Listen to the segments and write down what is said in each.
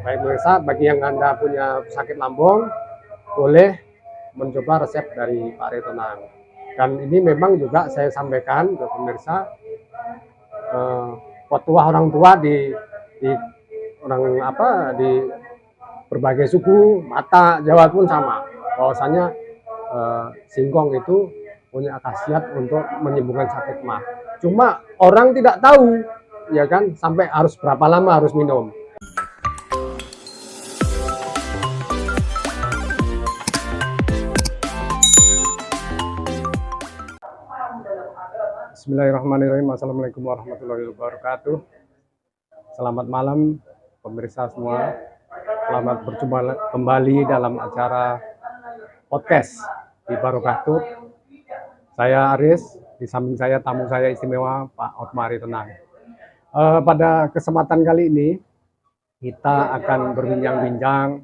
Baik pemirsa, bagi yang Anda punya sakit lambung, boleh mencoba resep dari Pak Ritonang. Dan ini memang juga saya sampaikan ke pemirsa, petua orang tua di orang di berbagai suku, mata Jawa pun sama. Bahwasanya singkong itu punya khasiat untuk menyembuhkan sakit mah. Cuma orang tidak tahu, ya kan, sampai harus berapa lama harus minum. Bismillahirrahmanirrahim. Assalamualaikum warahmatullahi wabarakatuh. Selamat malam pemirsa semua. Selamat berjumpa kembali dalam acara podcast di Barokah Tube. Saya Aris, di samping saya tamu saya istimewa Pak Otmar Ritonang. Pada kesempatan kali ini kita akan berbincang-bincang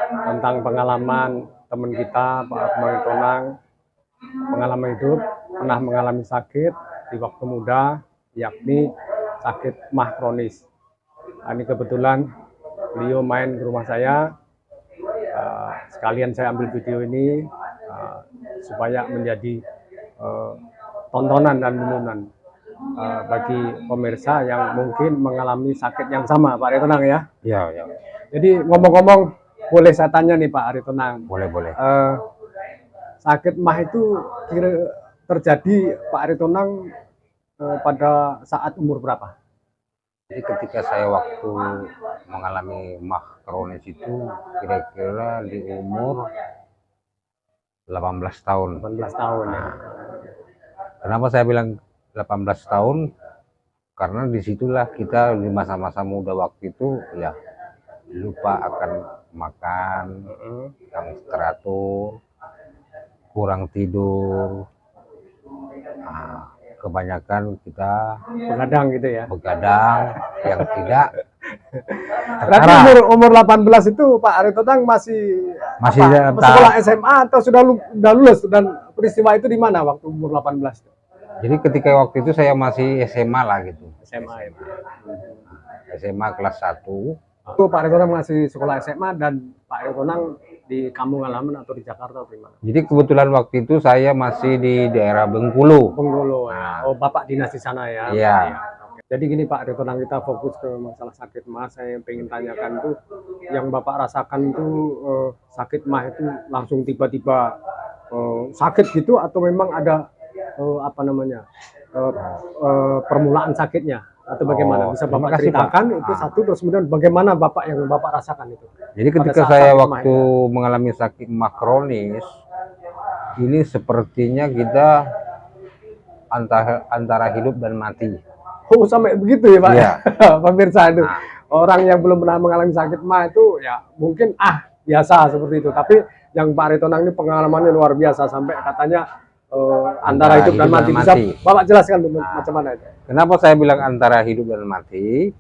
tentang pengalaman teman kita Pak Otmar Ritonang, pengalaman hidup, pernah mengalami sakit di waktu muda, yakni sakit mah kronis. Ini kebetulan beliau main ke rumah saya, sekalian saya ambil video ini supaya menjadi tontonan dan renungan bagi pemirsa yang mungkin mengalami sakit yang sama, Pak Ritonang ya. Iya, ya. Jadi ngomong-ngomong, boleh saya tanya nih Pak Ritonang? Boleh. Sakit mah itu terjadi Pak Ritonang pada saat umur berapa? Jadi ketika saya waktu mengalami mah kronis itu kira-kira di umur 18 tahun. 18 tahun ya. Kenapa saya bilang 18 tahun? Karena disitulah kita di masa-masa muda waktu itu ya lupa akan makan yang teratur, kurang tidur. Nah, kebanyakan kita Begadang gitu ya. begadang yang tidak Berarti umur 18 itu Pak Ritonang masih dalam sekolah SMA atau sudah lulus, dan peristiwa itu di mana waktu umur 18 itu? Jadi ketika waktu itu saya masih SMA lah gitu. SMA. SMA kelas 1. Itu Pak Ritonang masih sekolah SMA dan Pak Ritonang di kampung halaman atau di Jakarta atau di mana? Jadi kebetulan waktu itu saya masih di daerah Bengkulu. Bengkulu ya. Oh, Bapak dinas di sana ya. Iya. Oke. Jadi gini Pak Ritonang, kita fokus ke masalah sakit mah. Saya pengen tanyakan tuh, yang Bapak rasakan tuh sakit mah itu langsung tiba-tiba sakit gitu, atau memang ada permulaan sakitnya, atau bagaimana? Bisa Bapak ceritakan itu satu, terus kemudian bagaimana yang Bapak rasakan itu? Jadi ketika saya waktu mengalami sakit mah kronis, ini sepertinya kita antara hidup dan mati. Oh, sampai begitu ya Pak? Iya. Pemirsa itu, orang yang belum pernah mengalami sakit mah itu ya mungkin biasa seperti itu. Tapi yang Pak Ritonang ini pengalamannya luar biasa, sampai katanya antara hidup dan mati. Bisa Bapak jelaskan macam mana itu? Kenapa saya bilang antara hidup dan mati?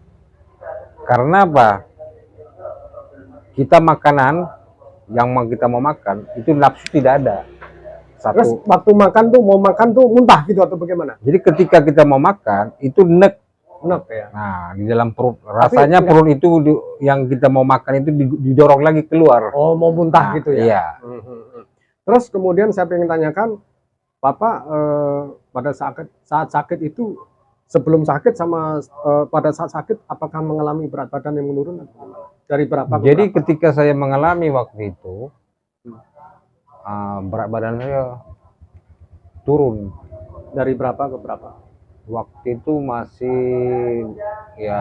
Karena apa? Kita makanan yang kita mau makan itu nafsu tidak ada. Terus waktu makan tuh mau makan tuh muntah gitu atau bagaimana? Jadi ketika kita mau makan itu nek ya. Nah, di dalam perut rasanya perut itu yang kita mau makan itu didorong lagi keluar. Oh, mau muntah gitu ya? Iya. Terus kemudian saya ingin tanyakan, Bapak pada saat sakit itu, sebelum sakit sama pada saat sakit, apakah mengalami berat badan yang menurun atau gimana? Dari berapa? Jadi ketika saya mengalami waktu itu berat badan saya turun. Dari berapa ke berapa? Waktu itu masih ya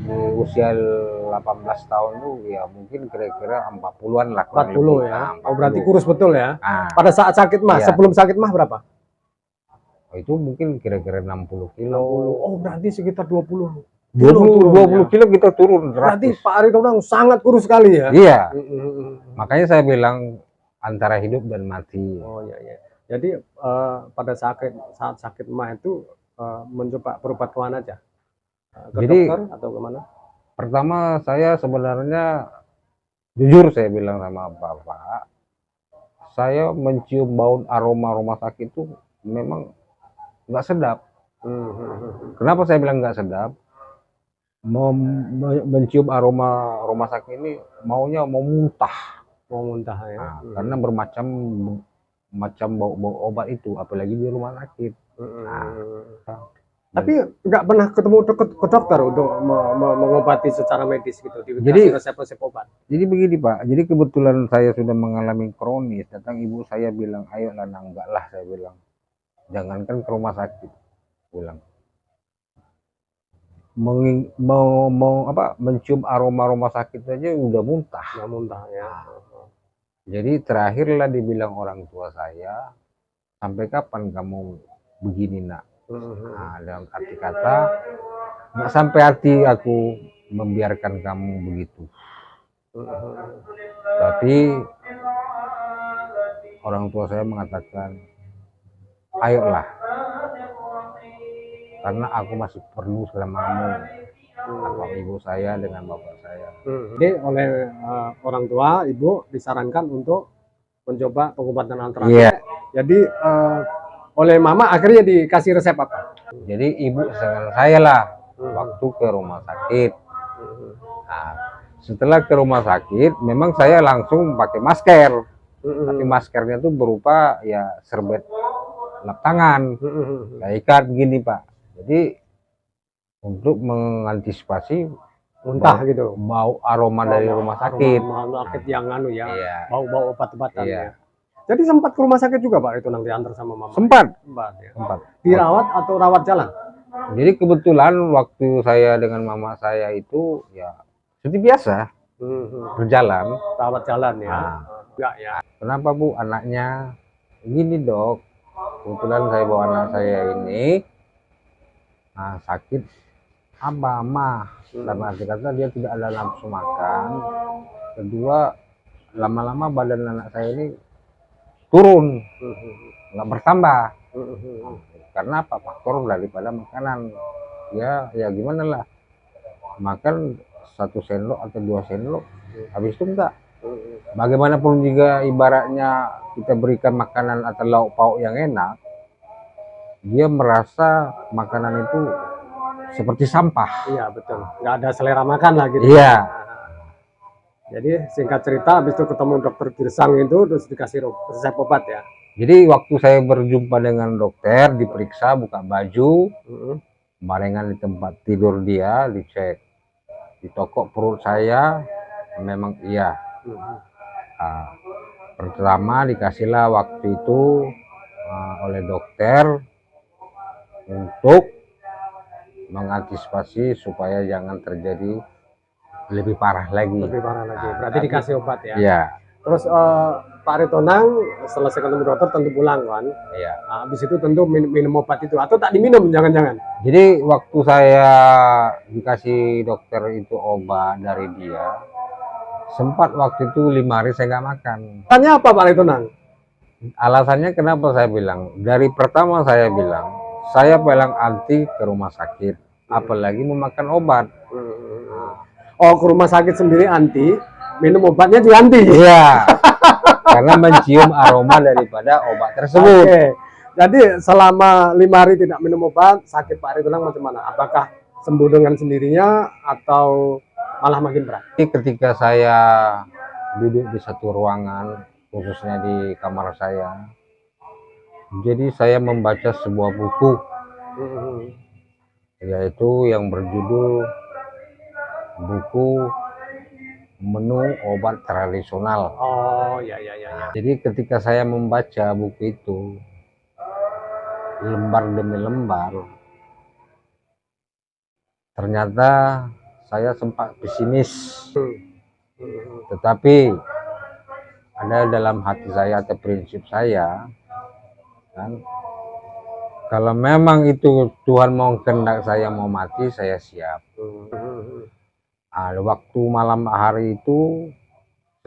di usia 18 tahun tuh ya mungkin kira-kira 40-an lah. 40 ya? 40. Oh, berarti kurus betul ya? Pada saat sakit mah, iya. Sebelum sakit mah berapa? Itu mungkin kira-kira 60 kilo. 60. Oh, berarti sekitar 20 kilo kita turun. Berarti Pak Ritonang sangat kurus sekali ya? Iya. Makanya saya bilang antara hidup dan mati. Oh iya. Jadi pada saat sakit mah itu mencoba berobat kemana aja? Ke dokter atau kemana? Pertama saya sebenarnya jujur saya bilang sama Bapak, saya mencium bau aroma rumah sakit itu memang nggak sedap. Kenapa saya bilang nggak sedap? mencium aroma rumah sakit ini maunya mau muntah. Mau muntah ya. Nah, karena bermacam macam bau obat itu, apalagi di rumah sakit. Nah, Tapi nggak pernah ketemu ke dokter untuk mengobati secara medis gitu, Jadi- dikasih resep-resep obat. jadi begini Pak, jadi kebetulan saya sudah mengalami kronis, datang ibu saya bilang, ayo Lana, enggak lah, saya bilang, jangankan ke rumah sakit, bilang, mencium aroma rumah sakit saja udah muntah. Nggak muntah ya. Jadi terakhirlah dibilang orang tua saya, sampai kapan kamu begini nak? Nah, dalam arti kata, nggak sampai hati aku membiarkan kamu begitu. Tapi orang tua saya mengatakan, ayolah, karena aku masih perlu selamamu, kata ibu saya dengan bapak saya. Jadi oleh orang tua, ibu disarankan untuk mencoba pengobatan alternatif. Iya. Jadi oleh mama akhirnya dikasih resep apa? Jadi ibu dengan saya lah waktu ke rumah sakit. Nah, setelah ke rumah sakit, memang saya langsung pakai masker. Tapi maskernya tuh berupa ya serbet lap tangan. Saya ikat begini Pak. Jadi untuk mengantisipasi Muntah gitu. bau aroma dari rumah sakit. Rumah sakit yang anu ya, Iya. bau-bau obat-obatan Iya. ya. Jadi sempat ke rumah sakit juga Pak itu nanti antar sama mama. Sempat. Ya. Sempat. Dirawat atau rawat jalan? Jadi kebetulan waktu saya dengan mama saya itu ya seperti biasa berjalan. Rawat jalan ya. Nah. Enggak ya. Kenapa Bu anaknya? Gini dok, kebetulan saya bawa anak saya ini sakit apa mah, dalam arti kata dia tidak ada nafsu makan. Kedua, lama-lama badan anak saya ini turun, nggak bertambah. Karena apa? Faktor daripada makanan. Ya gimana lah, makan 1 sendok atau 2 sendok, habis itu enggak. Bagaimanapun juga ibaratnya kita berikan makanan atau lauk pauk yang enak, dia merasa makanan itu seperti sampah. Iya betul, nggak ada selera makan lah gitu. Iya. Jadi singkat cerita, habis itu ketemu dokter Girsang itu, terus dikasih resep obat ya. Jadi waktu saya berjumpa dengan dokter, diperiksa, buka baju, barengan di tempat tidur dia, dicek, ditokok perut saya, memang iya. Pertama dikasihlah waktu itu oleh dokter untuk mengantisipasi supaya jangan terjadi lebih parah lagi. Lebih parah lagi. Berarti dikasih obat ya. Iya. Terus Pak Aritonang selesai ketemu dokter tentu pulang kan. Iya. Habis itu tentu minum obat itu atau tak diminum jangan-jangan. Jadi waktu saya dikasih dokter itu obat dari dia, sempat waktu itu 5 hari saya nggak makan. Alasannya apa Pak Aritonang? Alasannya kenapa saya bilang? Dari pertama saya bilang, saya paling anti ke rumah sakit, apalagi memakan obat. Oh, ke rumah sakit sendiri anti, minum obatnya juga anti. Iya. Karena mencium aroma daripada obat tersebut. Oke. Jadi selama 5 hari tidak minum obat, sakit Pak Aritonang macam mana? Apakah sembuh dengan sendirinya atau malah makin berat? Ketika saya duduk di satu ruangan, khususnya di kamar saya, jadi saya membaca sebuah buku, yaitu yang berjudul buku menu obat tradisional. Oh ya. Jadi ketika saya membaca buku itu lembar demi lembar, ternyata saya sempat pesimis. Tetapi ada dalam hati saya atau prinsip saya kan, kalau memang itu Tuhan mau kehendak saya mau mati, saya siap. Waktu malam hari itu,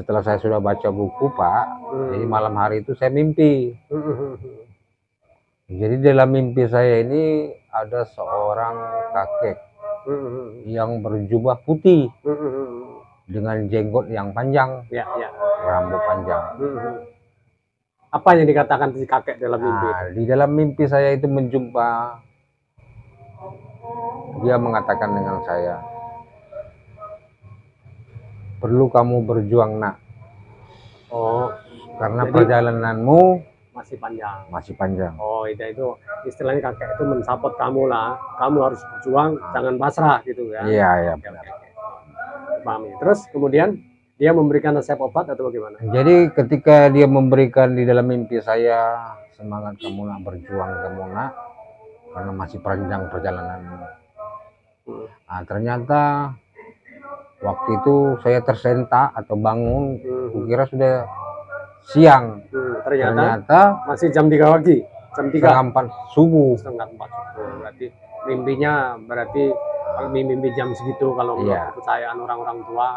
setelah saya sudah baca buku Pak, jadi malam hari itu saya mimpi. Jadi dalam mimpi saya ini ada seorang kakek yang berjubah putih dengan jenggot yang panjang, rambut panjang. Apa yang dikatakan si kakek dalam mimpi? Di dalam mimpi saya itu menjumpa, dia mengatakan dengan saya, perlu kamu berjuang nak, Oh, karena jadi perjalananmu masih panjang. masih panjang. Oh, itu istilahnya kakek itu mensupport kamu lah. Kamu harus berjuang, jangan pasrah gitu kan. Iya, iya Oke, benar. oke, oke. Pahami. Terus kemudian dia memberikan resep obat atau bagaimana? Jadi ketika dia memberikan di dalam mimpi saya, semangat kamu nak, berjuang kamu nak, karena masih panjang perjalananmu. Hmm. Nah, ternyata waktu itu saya tersentak atau bangun, kukira sudah siang. Ternyata masih jam 3 pagi, jam 3. Setengah 4 subuh. Setengah 4 subuh. Berarti mimpinya kalau mimpi jam segitu, kalau menurut Iya. kepercayaan orang-orang tua,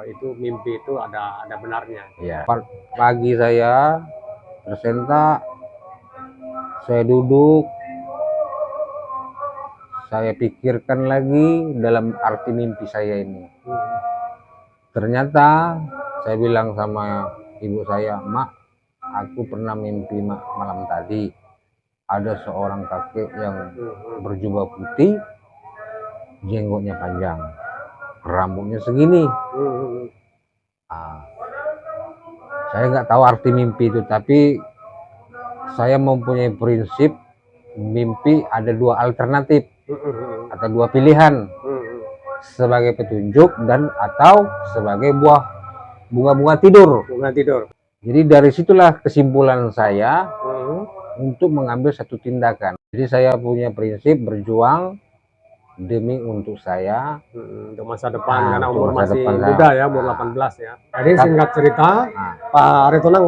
itu mimpi itu ada benarnya. Iya. Pagi saya tersentak, saya duduk, saya pikirkan lagi dalam arti mimpi saya ini. Ternyata saya bilang sama ibu saya, Mak, aku pernah mimpi malam tadi ada seorang kakek yang berjubah putih, jenggotnya panjang, rambutnya segini. Saya nggak tahu arti mimpi itu, tapi saya mempunyai prinsip mimpi ada dua alternatif atau dua pilihan, sebagai petunjuk dan atau sebagai bunga-bunga tidur. Bunga tidur. Jadi dari situlah kesimpulan saya untuk mengambil satu tindakan. Jadi saya punya prinsip berjuang demi untuk saya, untuk masa depan, karena untuk umur masa masih depan muda ya, umur 18 ya. Jadi singkat cerita, Pak Aritonang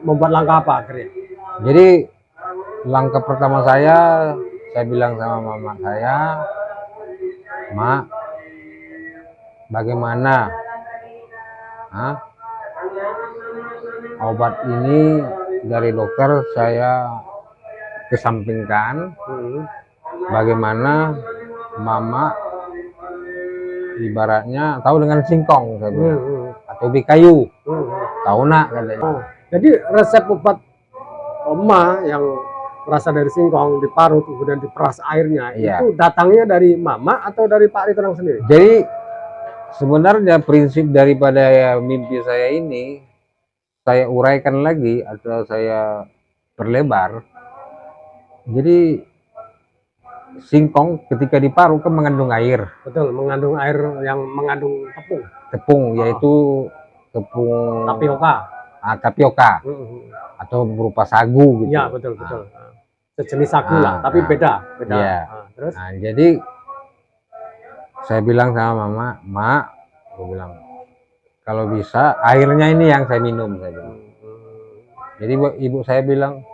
membuat langkah apa akhirnya? Jadi langkah pertama saya bilang sama mama saya, Mak, bagaimana obat ini dari dokter saya kesampingkan, bagaimana mama ibaratnya tahu dengan singkong saya bilang, atau ubi kayu, tahu nak katanya. Jadi resep obat Oma yang berasal dari singkong diparut kemudian diperas airnya, itu datangnya dari mama atau dari Pak Aritonang sendiri? Jadi sebenarnya prinsip daripada mimpi saya ini saya uraikan lagi atau saya perlebar. Jadi singkong ketika diparut kan mengandung air. Betul, mengandung air yang mengandung tepung. Tepung, yaitu tepung tapioka atau berupa sagu gitu. Iya, betul. Sejenis sagu lah, tapi beda. Ya. Terus? Nah, jadi saya bilang sama mama, Mak, aku bilang, kalau bisa airnya ini yang saya minum, saya bilang. Jadi ibu saya bilang,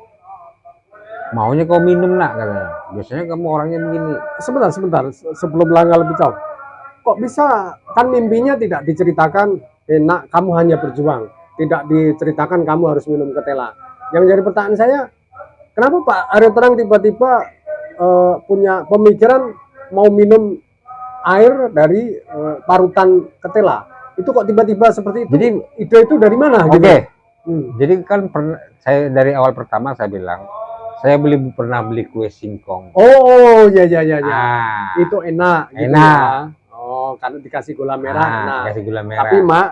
maunya kau minum nak, katanya. Biasanya kamu orangnya begini. Sebentar, sebelum langkah lebih jauh. Kok bisa, kan mimpinya tidak diceritakan, nak kamu hanya berjuang. Tidak diceritakan kamu harus minum ketela. Yang jadi pertanyaan saya, kenapa Pak Aritonang tiba-tiba punya pemikiran mau minum air dari parutan ketela? Itu kok tiba-tiba seperti itu? Jadi ide itu dari mana? Oke. Gitu? Jadi kan saya dari awal pertama saya bilang, saya pernah beli kue singkong. Oh, ya. Itu enak. Gitu enak. Ya. Oh, karena dikasih gula merah enak. Dikasih gula merah. Tapi Mak,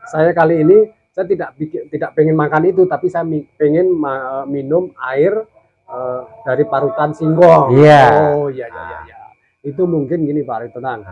saya kali ini saya tidak pengen makan itu, tapi saya pengen minum air dari parutan singkong. Iya. Oh, iya. Itu mungkin gini Pak Aritonang.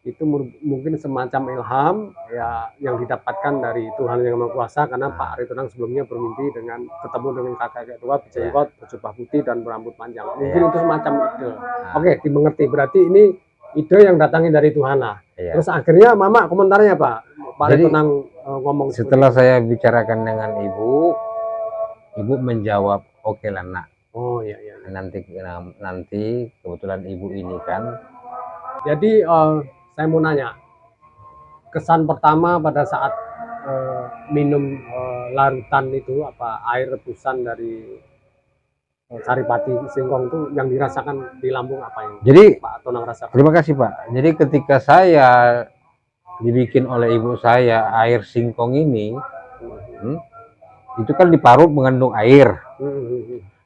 Itu mungkin semacam ilham ya yang didapatkan dari Tuhan Yang Maha Kuasa, karena Pak Aritonang sebelumnya bermimpi dengan ketemu dengan kakek tua berjenggot, berjubah putih dan berambut panjang. Mungkin itu semacam ide. Oke, dimengerti. Berarti ini ide yang datangnya dari Tuhan lah. Terus akhirnya mama komentarnya Pak Aritonang ngomong setelah saya bicarakan dengan ibu menjawab, oke lah nak. Oh iya. Nanti kebetulan ibu ini kan. Jadi saya mau nanya, kesan pertama pada saat minum larutan itu, apa air rebusan dari saripati singkong itu, yang dirasakan di lambung apa yang Pak Aritonang rasakan? Terima kasih Pak. Jadi ketika saya dibikin oleh ibu saya air singkong ini, itu kan diparut mengandung air.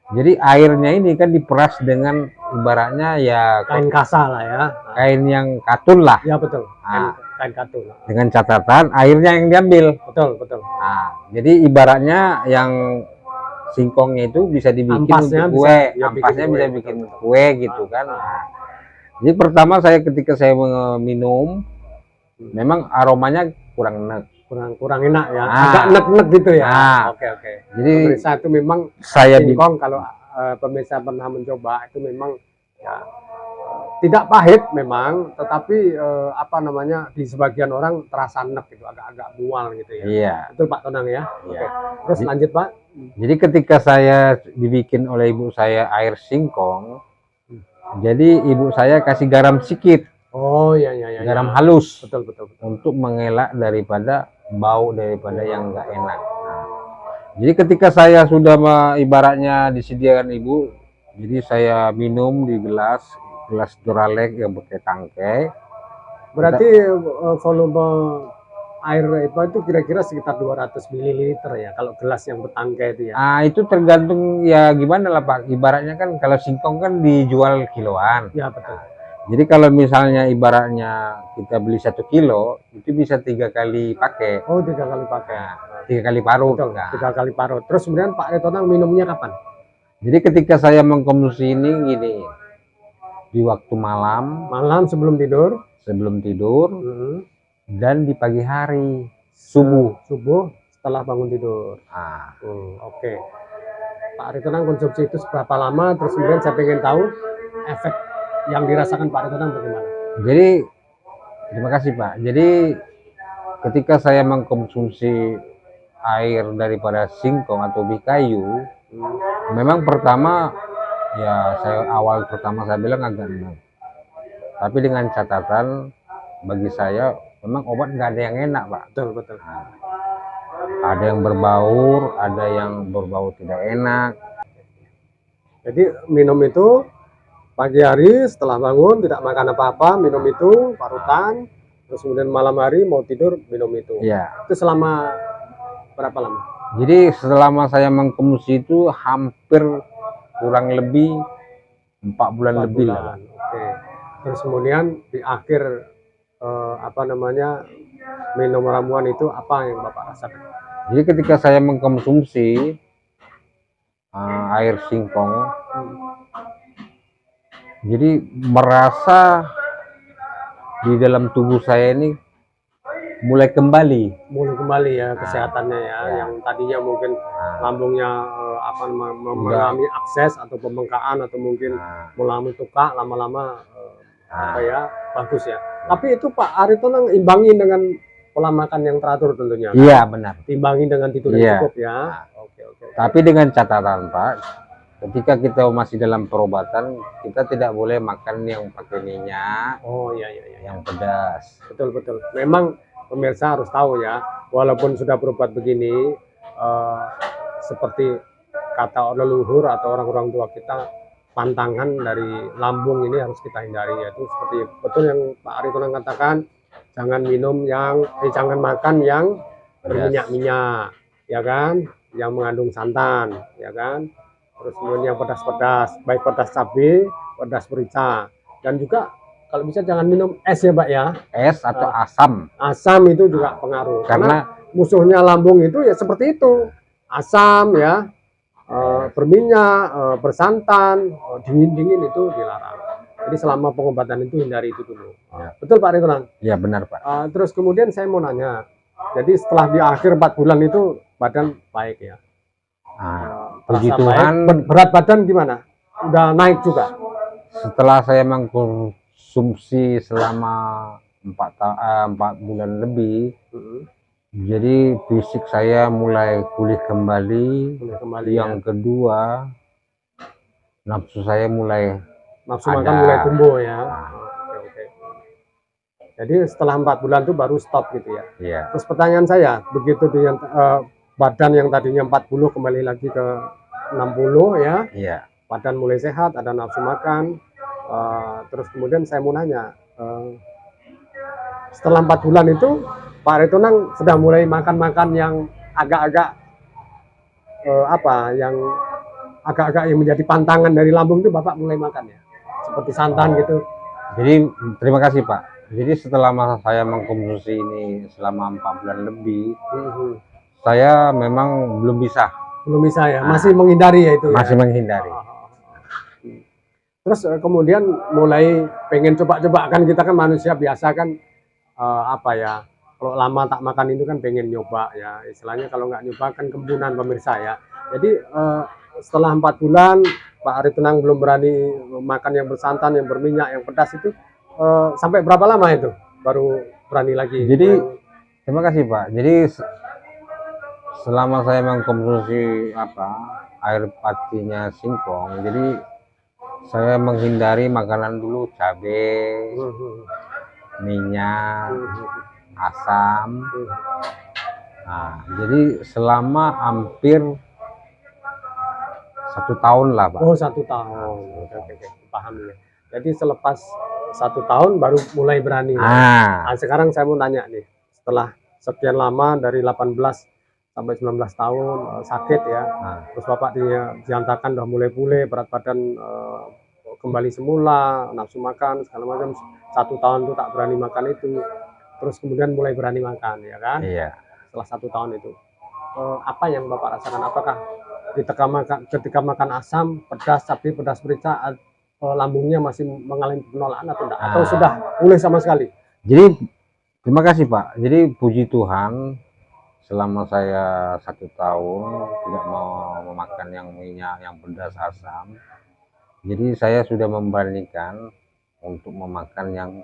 Jadi airnya ini kan diperas dengan ibaratnya ya Kain kasa lah ya. kain yang katun lah. Ya betul. Ah. Kain katun. Dengan catatan airnya yang diambil. Betul, betul. Nah, jadi ibaratnya yang singkongnya itu bisa dibikin Ampasnya untuk bisa, kue, ya, ampasnya bikin kue, bisa betul, bikin betul. kue gitu kan. Nah, jadi pertama ketika saya minum, memang aromanya kurang enak. Kurang enak ya. Ah. Agak enek-enek gitu ya. Ah. Oke, oke. Jadi Pemirsa itu memang saya singkong kalau pemirsa pernah mencoba itu memang ya tidak pahit memang, tetapi apa namanya di sebagian orang terasa enek gitu, agak-agak mual gitu ya. Iya. Betul Pak Tonang ya. Iya. Oke. Terus lanjut Pak. Jadi ketika saya dibikin oleh ibu saya air singkong, jadi ibu saya kasih garam sedikit, Oh iya iya iya. garam halus, Betul betul betul. untuk mengelak daripada bau daripada yang enggak enak. Nah, jadi ketika saya sudah ibaratnya disediakan ibu, jadi saya minum di gelas Duralek yang pakai tangkai. Berarti volume air itu kira-kira sekitar 200 ml ya kalau gelas yang bertangkai itu ya. Ah, itu tergantung ya gimana lah Pak. Ibaratnya kan kalau singkong kan dijual kiloan. Ya betul. Jadi kalau misalnya ibaratnya kita beli 1 kilo, itu bisa 3 kali pakai. Oh 3 kali pakai. Nah, 3 kali parut. Betul, Nah. 3 kali parut. Terus kemudian Pak Ritonang minumnya kapan? Jadi ketika saya mengkonsumsi ini gini, di waktu malam, Malam sebelum tidur. sebelum tidur, dan di pagi hari, Subuh setelah bangun tidur. Nah, Oke. Pak Ritonang konsumsi itu seberapa lama? Terus kemudian saya pengen tahu efek yang dirasakan Pak Ritonang bagaimana? jadi terima kasih Pak. Jadi ketika saya mengkonsumsi air daripada singkong atau bikayu, memang pertama ya awal pertama saya bilang agak enak. Tapi dengan catatan bagi saya memang obat nggak ada yang enak Pak. Betul betul. Nah, ada yang berbaur, ada yang berbau tidak enak. Jadi minum itu pagi hari setelah bangun tidak makan apa-apa, minum itu parutan, terus kemudian malam hari mau tidur minum itu. Iya. Itu selama berapa lama? Jadi selama saya mengkonsumsi itu hampir kurang lebih 4 bulan 4 lebih bulan. lah. Oke. Terus kemudian di akhir apa namanya minum ramuan itu apa yang Bapak rasakan? Jadi ketika saya mengkonsumsi air singkong, jadi merasa di dalam tubuh saya ini mulai kembali Ya kesehatannya ya. Yang tadinya mungkin lambungnya apa mengalami abses atau pembengkakan atau mungkin mengalami tukak, lama-lama apa ya bagus ya. Tapi itu Pak Aritonang imbangi dengan pola makan yang teratur tentunya. Iya benar. Imbangi dengan tidur yang cukup ya. Oke. Tapi dengan catatan Pak, ketika kita masih dalam perobatan, kita tidak boleh makan yang pakai minyak. Oh iya. Yang pedas. Betul. Memang pemirsa harus tahu ya, walaupun sudah berobat begini, seperti kata leluhur atau orang-orang tua kita, pantangan dari lambung ini harus kita hindari, yaitu seperti betul yang Pak Aritonang katakan, jangan makan yang berminyak-minyak, ya kan, yang mengandung santan, ya kan, terus kemudian yang pedas-pedas, baik pedas cabai, pedas merica, dan juga kalau bisa jangan minum es ya Pak ya. Es atau asam. Asam itu juga pengaruh. Karena musuhnya lambung itu ya seperti itu. Asam ya, berminyak, bersantan, dingin-dingin itu dilarang. Jadi selama pengobatan itu hindari itu dulu. Ya. Betul Pak Ritonang? Ya benar Pak. Terus kemudian saya mau nanya. Jadi setelah di akhir 4 bulan itu badan baik ya? Puji Terasa Tuhan. baik. Berat badan gimana? Udah naik juga? Setelah saya mengkonsumsi selama 4 bulan lebih, jadi fisik saya mulai pulih kembali. Yang kedua, nafsu saya mulai makan mulai tumbuh ya. Oke. Jadi setelah 4 bulan itu baru stop gitu ya. Iya. Terus pertanyaan saya, begitu dengan badan yang tadinya 40 kembali lagi ke 60 ya. Iya. Badan mulai sehat, ada nafsu makan. Terus kemudian saya mau nanya, setelah 4 bulan itu Pak Ritonang sudah mulai makan yang agak-agak yang agak-agak yang menjadi pantangan dari lambung itu Bapak mulai makan ya? Seperti santan gitu. Jadi terima kasih Pak. Jadi setelah masa saya mengkonsumsi ini selama 4 bulan lebih, saya memang belum bisa. Belum bisa ya, masih menghindari ya itu Masih ya? menghindari. Terus kemudian mulai pengen coba-coba, kan kita kan manusia biasa kan, apa ya, kalau lama tak makan itu kan pengen nyoba ya, istilahnya kalau nggak nyoba kan kembunan pemirsa ya. Jadi setelah 4 bulan Pak Ari Tenang belum berani makan yang bersantan, yang berminyak, yang pedas itu, sampai berapa lama itu baru berani lagi? Jadi terima kasih Pak. Jadi selama saya mengkonsumsi air patinya singkong, jadi saya menghindari makanan dulu cabai, minyak, asam. Nah, jadi selama hampir 1 tahun lah Pak. Oh 1 tahun, oke, paham ya. Jadi selepas 1 tahun baru mulai berani. Nah, sekarang saya mau tanya nih, setelah sekian lama dari 18 sampai 19 tahun sakit ya, terus Bapak diantarkan udah mulai pulih, berat badan kembali semula, nafsu makan segala macam. 1 tahun tuh tak berani makan itu, terus kemudian mulai berani makan ya kan? Iya. Setelah 1 tahun itu, apa yang Bapak rasakan? Apakah ketika makan asam, pedas, cabai, pedas merica, lambungnya masih mengalami penolakan atau enggak? Atau sudah pulih sama sekali? Jadi terima kasih Pak. Jadi puji Tuhan, selama saya 1 tahun tidak mau memakan yang minyak, yang pedas, asam, jadi saya sudah memberanikan untuk memakan yang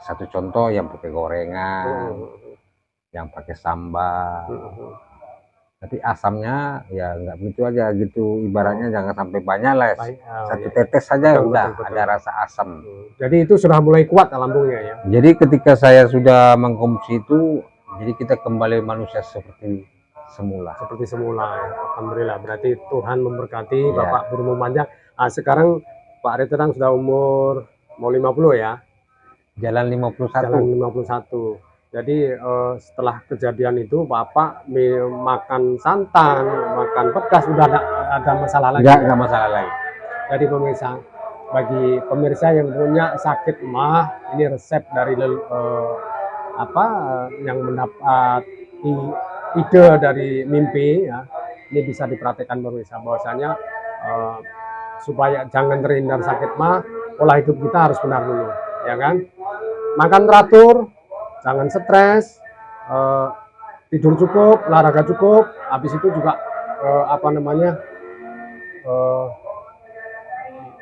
satu contoh yang pakai gorengan, yang pakai sambal. Tapi asamnya ya nggak begitu aja gitu, ibaratnya jangan sampai banyak lah, 1 tetes saja udah ada rasa asam. Jadi itu sudah mulai kuat lambungnya ya? Jadi ketika saya sudah mengkonsumsi itu, jadi kita kembali manusia seperti semula. Seperti semula ya. Alhamdulillah, berarti Tuhan memberkati ya. Bapak berumur panjang. Sekarang Pak Ari Tenang sudah umur mau 50 ya? Jalan 51. Jalan 51. Jadi setelah kejadian itu Bapak makan santan, makan pedas, udah ada masalah lagi? Enggak masalah lagi. Jadi pemirsa, bagi pemirsa yang punya sakit mah, ini resep dari yang mendapat ide dari mimpi ya, ini bisa diperhatikan pemirsa, bahwasanya supaya jangan terhindar sakit mah, pola hidup kita harus benar dulu ya kan, makan teratur, jangan stres, tidur cukup, olahraga cukup, habis itu juga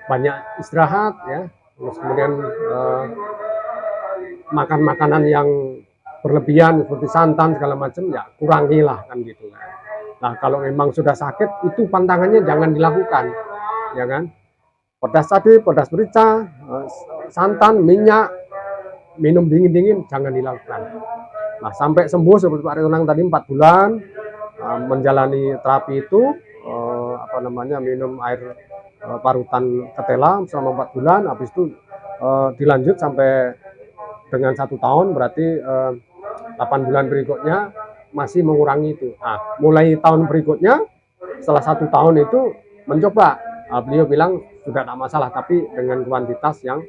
banyak istirahat ya, terus kemudian makan makanan yang berlebihan seperti santan segala macam ya kurangilah kan gitu kan. Nah kalau memang sudah sakit itu pantangannya jangan dilakukan ya kan, pedas cabai, pedas merica, santan, minyak, minum dingin-dingin jangan dilakukan. Nah sampai sembuh seperti Pak Ari Tenang tadi 4 bulan menjalani terapi itu, minum air parutan ketela selama 4 bulan, habis itu dilanjut sampai dengan 1 tahun, berarti 8 bulan berikutnya masih mengurangi itu. Nah, mulai tahun berikutnya setelah 1 tahun itu mencoba, beliau bilang sudah tidak masalah, tapi dengan kuantitas yang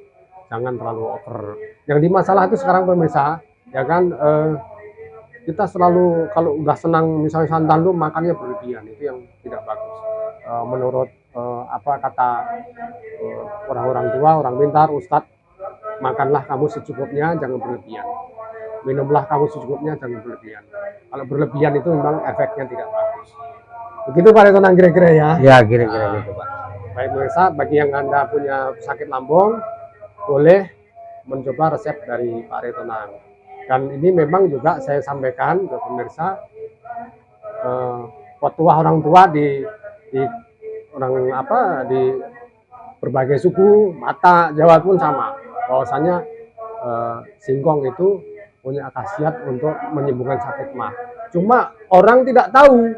jangan terlalu over. Yang di masalah itu sekarang pemirsa ya kan, kita selalu kalau udah senang misalnya santan tuh makannya berlebihan, itu yang tidak bagus. Menurut kata orang-orang tua, orang pintar, ustadz, makanlah kamu secukupnya, jangan berlebihan. Minumlah kamu secukupnya, jangan berlebihan. Kalau berlebihan itu memang efeknya tidak bagus. Begitu Pak Ari Tenang kira-kira ya? Ya kira-kira gitu Pak. Baik pemirsa, bagi yang Anda punya sakit lambung, boleh mencoba resep dari Pak Ari Tenang. Dan ini memang juga saya sampaikan ke pemirsa, petua orang tua di berbagai suku, Mata, Jawa pun sama, bahwasanya singkong itu punya khasiat untuk menyembuhkan sakit mah. Cuma orang tidak tahu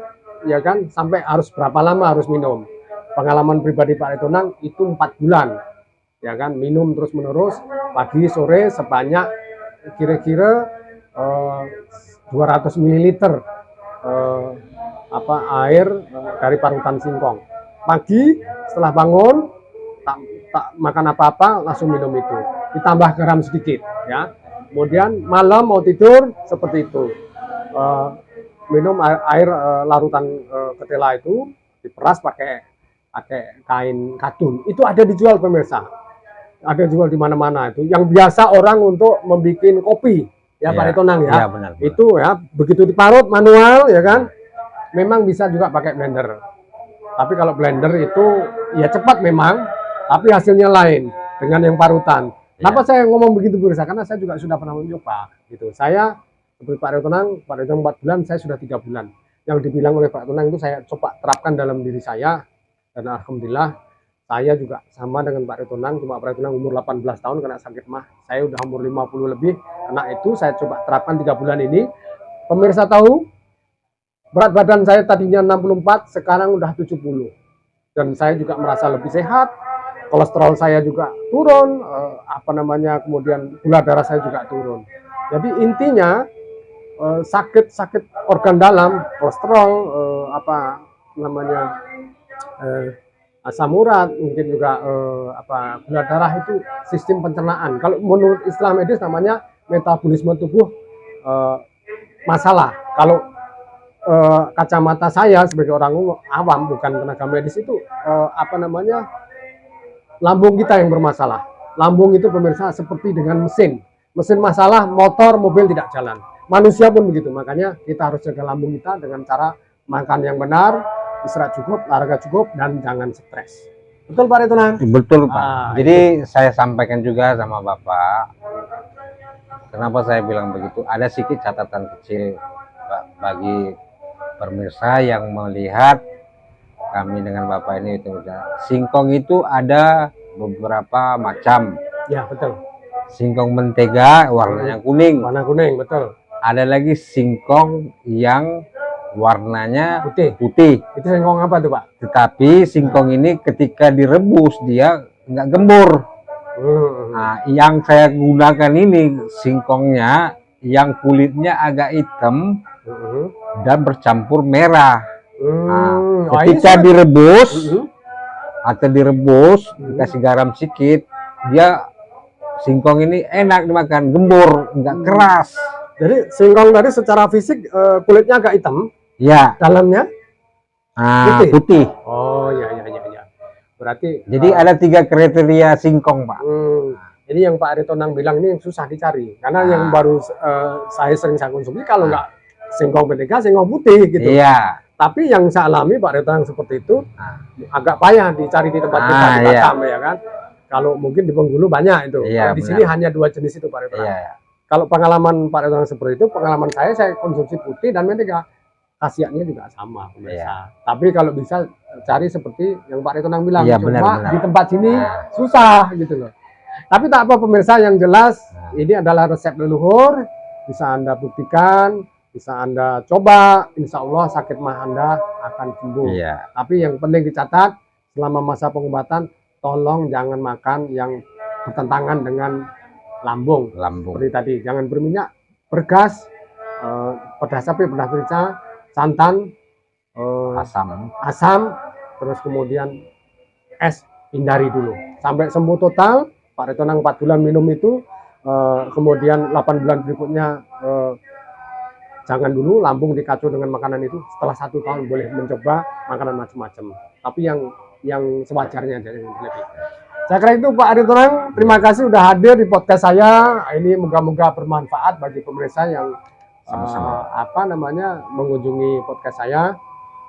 ya kan, sampai harus berapa lama harus minum. Pengalaman pribadi Pak Ari Tenang itu 4 bulan ya kan, minum terus menerus pagi sore sebanyak kira-kira 200 ml air dari parutan singkong. Pagi setelah bangun tak makan apa-apa langsung minum itu. Ditambah garam sedikit ya. Kemudian malam mau tidur seperti itu. Minum air larutan ketela itu diperas pakai kain katun. Itu ada dijual pemirsa. Ada jual di mana-mana itu. Yang biasa orang untuk membuat kopi ya, Pak Ritonang ya. Benar. Itu ya, begitu diparut manual ya kan. Memang bisa juga pakai blender. Tapi kalau blender itu ya cepat memang, tapi hasilnya lain dengan yang parutan. Kenapa saya ngomong begitu pemirsa? Karena saya juga sudah pernah mencoba gitu. Saya seperti Pak Ritonang 4 bulan, saya sudah 3 bulan. Yang dibilang oleh Pak Ritonang itu saya coba terapkan dalam diri saya, dan alhamdulillah saya juga sama dengan Pak Ritonang. Cuma Pak Ritonang umur 18 tahun kena sakit mah, saya udah umur 50 lebih. Karena itu saya coba terapkan 3 bulan ini. Pemirsa tahu, berat badan saya tadinya 64, sekarang udah 70. Dan saya juga merasa lebih sehat. Kolesterol saya juga turun, kemudian gula darah saya juga turun. Jadi intinya sakit organ dalam, kolesterol, asam urat, mungkin juga gula darah itu sistem pencernaan. Kalau menurut istilah medis namanya metabolisme tubuh masalah. Kalau kacamata saya sebagai orang awam, bukan tenaga medis, itu lambung kita yang bermasalah. Lambung itu pemirsa seperti dengan mesin masalah, motor, mobil tidak jalan. Manusia pun begitu. Makanya kita harus jaga lambung kita dengan cara makan yang benar, istirahat cukup, olahraga cukup, dan jangan stres. Betul Pak Ritonang? Betul Pak. Jadi saya sampaikan juga sama Bapak. Kenapa saya bilang begitu? Ada sedikit catatan kecil Pak, bagi pemirsa yang melihat kami dengan Bapak ini. Singkong itu ada beberapa macam. Ya betul. Singkong mentega warnanya kuning. Warna kuning, betul. Ada lagi singkong yang warnanya putih. Itu singkong apa tuh Pak? Tetapi singkong ini ketika direbus dia nggak gembur. Nah, yang saya gunakan ini singkongnya yang kulitnya agak hitam dan bercampur merah. Nah, ketika direbus atau dikasih garam sedikit, dia singkong ini enak dimakan, gembur, nggak keras. Jadi singkong tadi secara fisik kulitnya agak hitam, ya, dalamnya putih. Oh ya. Berarti jadi ada 3 kriteria singkong Pak. Ini yang Pak Ritonang bilang ini susah dicari, karena yang baru saya sering konsumsi kalau nggak singkong mentega, singkong putih gitu. Iya. Tapi yang saya alami Pak Ritonang seperti itu agak payah dicari di tempat kita di Batam ya kan. Kalau mungkin di Bengkulu banyak itu. Iya, di sini hanya 2 jenis itu Pak Ritonang. Iya. Kalau pengalaman Pak Ritonang seperti itu, pengalaman saya konsumsi putih dan mentega. Khasiatnya juga sama pemirsa. Tapi kalau bisa cari seperti yang Pak Ritonang bilang, cuma di tempat sini susah gitu loh. Tapi tak apa pemirsa, yang jelas ini adalah resep leluhur, bisa Anda buktikan, bisa Anda coba, insya Allah sakit mah Anda akan sembuh. Tapi yang penting dicatat, selama masa pengobatan, tolong jangan makan yang bertentangan dengan lambung. Seperti tadi, jangan berminyak, bergas, pedas sapi, pedas merica, santan, asam, terus kemudian es, hindari dulu sampai sembuh total. Pak Ritonang 4 bulan minum itu, kemudian 8 bulan berikutnya jangan dulu lambung dikacau dengan makanan itu. Setelah 1 tahun boleh mencoba makanan macam-macam, tapi yang sewajarnya aja, yang lebih. Saya kira itu Pak Ritonang. Terima kasih sudah hadir di podcast saya ini. Moga-moga bermanfaat bagi pemirsa yang mengunjungi podcast saya.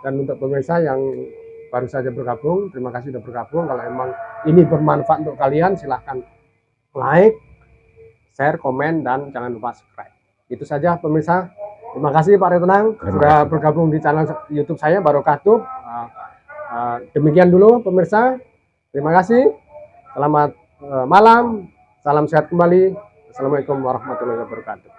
Dan untuk pemirsa yang baru saja bergabung, terima kasih sudah bergabung. Kalau emang ini bermanfaat untuk kalian, silahkan like, share, komen, dan jangan lupa subscribe. Itu saja pemirsa. Terima kasih Pak Ritonang sudah bergabung di channel YouTube saya, Barokah Tube. Demikian dulu pemirsa. Terima kasih. Selamat malam. Salam sehat kembali. Assalamualaikum warahmatullahi wabarakatuh.